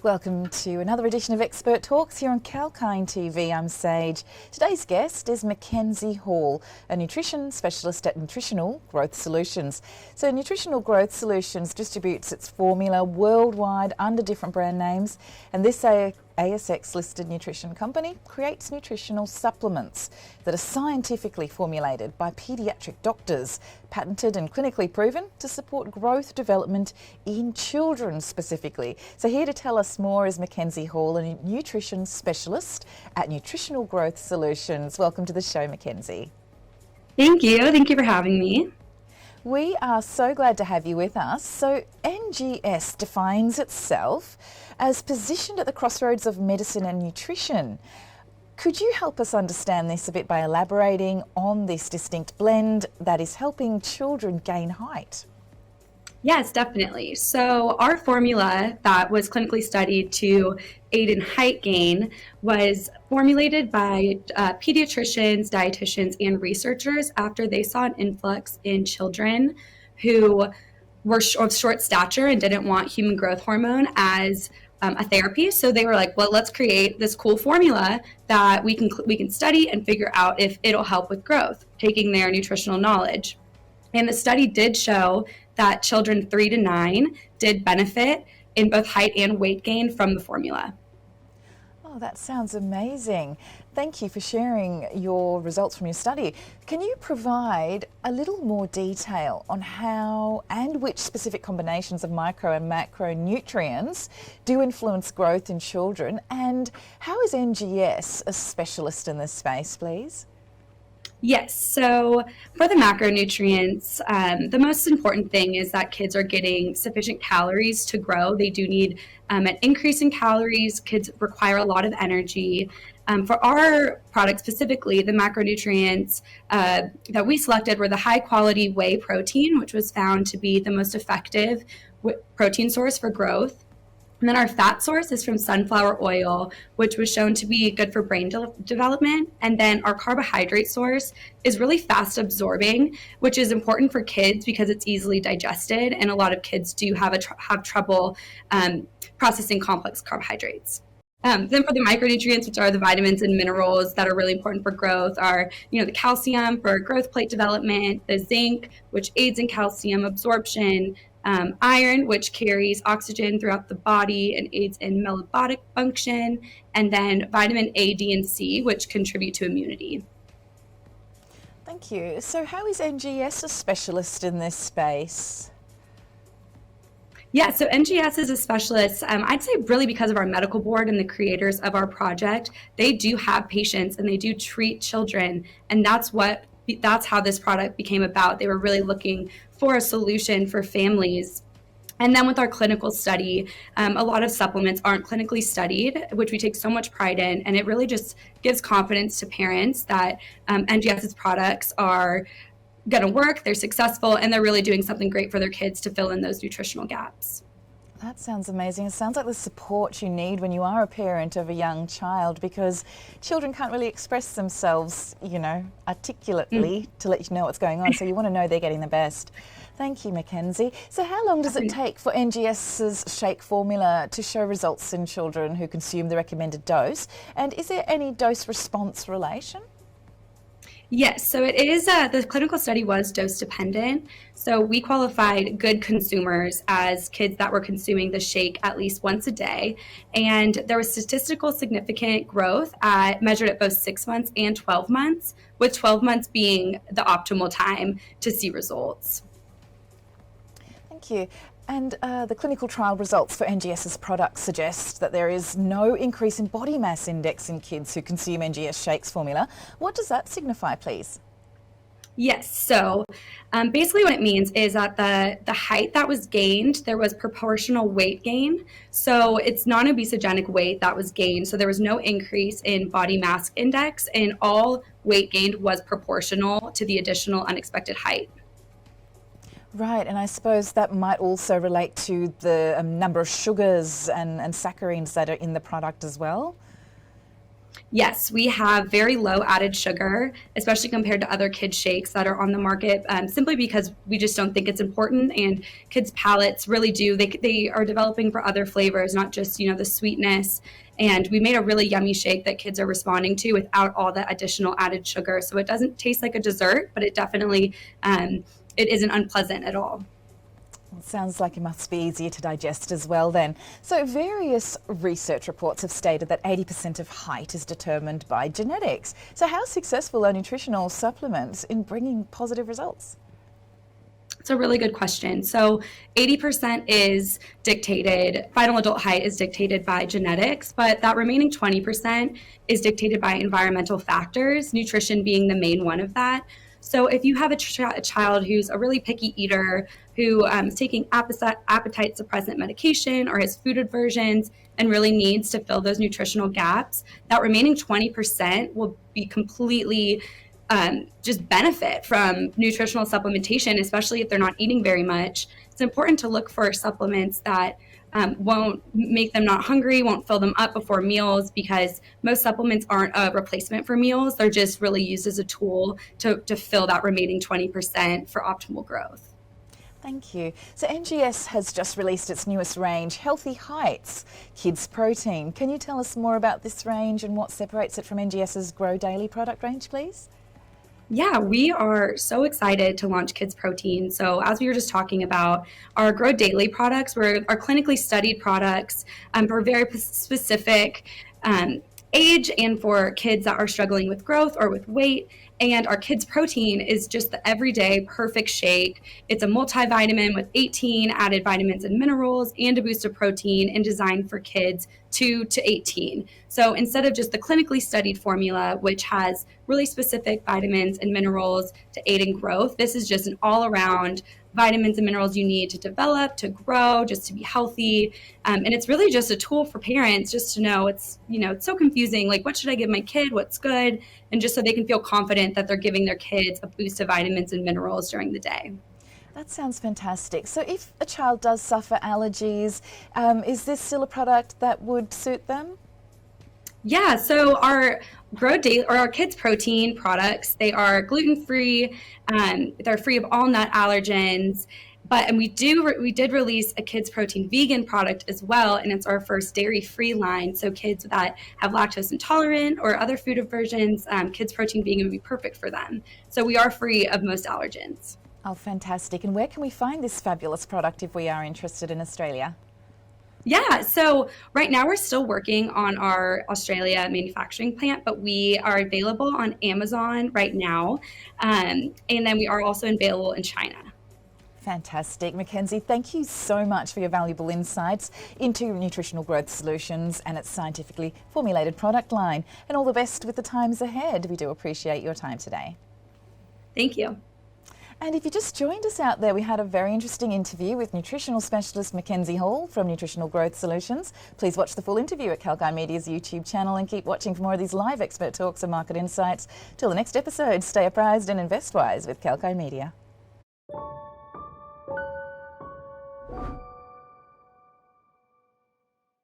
Welcome to another edition of Expert Talks here on Kalkine TV. I'm Sage. Today's guest is McKenzie Hall, a nutrition specialist at Nutritional Growth Solutions. So Nutritional Growth Solutions distributes its formula worldwide under different brand names, and this ASX-listed nutrition company creates nutritional supplements that are scientifically formulated by paediatric doctors, patented and clinically proven to support growth development in children specifically. So here to tell us more is McKenzie Hall, a nutrition specialist at Nutritional Growth Solutions. Welcome to the show, McKenzie. Thank you. Thank you for having me. We are so glad to have you with us. So NGS defines itself as positioned at the crossroads of medicine and nutrition. Could you help us understand this a bit by elaborating on this distinct blend that is helping children gain height? Yes, definitely. So our formula that was clinically studied to aid in height gain was formulated by pediatricians, dietitians, and researchers after they saw an influx in children who were of short stature and didn't want human growth hormone as a therapy. So they were like, well, let's create this cool formula that we can study and figure out if it'll help with growth, taking their nutritional knowledge. And the study did show that children 3 to 9 did benefit in both height and weight gain from the formula. Oh, that sounds amazing. Thank you for sharing your results from your study. Can you provide a little more detail on how and which specific combinations of micro and macronutrients do influence growth in children, and how is NGS a specialist in this space, please? Yes, so for the macronutrients, the most important thing is that kids are getting sufficient calories to grow. They do need an increase in calories. Kids require a lot of energy. For our product specifically, the macronutrients that we selected were the high quality whey protein, which was found to be the most effective protein source for growth. And then our fat source is from sunflower oil, which was shown to be good for brain development. And then our carbohydrate source is really fast absorbing, which is important for kids because it's easily digested. And a lot of kids do have trouble processing complex carbohydrates. Then for the micronutrients, which are the vitamins and minerals that are really important for growth, are the calcium for growth plate development, the zinc, which aids in calcium absorption, iron, which carries oxygen throughout the body and aids in metabolic function, and then vitamin A, D, and C, which contribute to immunity. Thank you. So how is NGS a specialist in this space? Yeah, so NGS is a specialist, I'd say really because of our medical board and the creators of our project. They do have patients and they do treat children, and that's how this product became about. They were really looking for a solution for families. And then with our clinical study, a lot of supplements aren't clinically studied, which we take so much pride in. And it really just gives confidence to parents that NGS's products are going to work, they're successful, and they're really doing something great for their kids to fill in those nutritional gaps. That sounds amazing. It sounds like the support you need when you are a parent of a young child, because children can't really express themselves, articulately to let you know what's going on. So you want to know they're getting the best. Thank you, McKenzie. So how long does it take for NGS's shake formula to show results in children who consume the recommended dose? And is there any dose-response relation? Yes, so it is, the clinical study was dose dependent. So we qualified good consumers as kids that were consuming the shake at least once a day. And there was statistical significant growth measured at both 6 months and 12 months, with 12 months being the optimal time to see results. Thank you. And the clinical trial results for NGS's products suggest that there is no increase in body mass index in kids who consume NGS shakes formula. What does that signify, please? Yes, so basically what it means is that the height that was gained, there was proportional weight gain. So it's non-obesogenic weight that was gained. So there was no increase in body mass index, and all weight gained was proportional to the additional unexpected height. Right, and I suppose that might also relate to the number of sugars and saccharines that are in the product as well? Yes, we have very low added sugar, especially compared to other kids shakes that are on the market, simply because we just don't think it's important. And kids' palates really do. They are developing for other flavors, not just, the sweetness. And we made a really yummy shake that kids are responding to without all the additional added sugar. So it doesn't taste like a dessert, but it definitely, it isn't unpleasant at all. It sounds like it must be easier to digest as well then. So various research reports have stated that 80% of height is determined by genetics. So how successful are nutritional supplements in bringing positive results? It's a really good question. So 80% is dictated, final adult height is dictated by genetics, but that remaining 20% is dictated by environmental factors, nutrition being the main one of that. So if you have a child who's a really picky eater, who is taking appetite suppressant medication or has food aversions and really needs to fill those nutritional gaps, that remaining 20% will be completely just benefit from nutritional supplementation, especially if they're not eating very much. It's important to look for supplements that won't make them not hungry, won't fill them up before meals, because most supplements aren't a replacement for meals. They're just really used as a tool to fill that remaining 20% for optimal growth. Thank you. So NGS has just released its newest range, Healthy Heights Kids Protein. Can you tell us more about this range and what separates it from NGS's Grow Daily product range, please? Yeah, we are so excited to launch Kids Protein. So as we were just talking about, our Grow Daily products were our clinically studied products for very specific age and for kids that are struggling with growth or with weight. And our Kids Protein is just the everyday perfect shake. It's a multivitamin with 18 added vitamins and minerals and a boost of protein, and designed for kids 2 to 18. So instead of just the clinically studied formula, which has really specific vitamins and minerals to aid in growth, this is just an all-around vitamins and minerals you need to develop, to grow, just to be healthy. And it's really just a tool for parents just to know it's so confusing. Like, what should I give my kid? What's good? And just so they can feel confident that they're giving their kids a boost of vitamins and minerals during the day. That sounds fantastic. So if a child does suffer allergies, is this still a product that would suit them? Yeah, so our Grow Daily or our Kids Protein products, they are gluten-free, they're free of all nut allergens, and we did release a Kids Protein vegan product as well, and it's our first dairy-free line. So kids that have lactose intolerant or other food aversions, Kids Protein vegan would be perfect for them. So we are free of most allergens. Oh, fantastic. And where can we find this fabulous product if we are interested in Australia? Yeah, so right now we're still working on our Australia manufacturing plant, but we are available on Amazon right now. And then we are also available in China. Fantastic. McKenzie, thank you so much for your valuable insights into Nutritional Growth Solutions and its scientifically formulated product line. And all the best with the times ahead. We do appreciate your time today. Thank you. And if you just joined us out there, we had a very interesting interview with nutritional specialist McKenzie Hall from Nutritional Growth Solutions. Please watch the full interview at Kalkine Media's YouTube channel and keep watching for more of these live expert talks and market insights. Till the next episode, stay apprised and invest wise with Kalkine Media.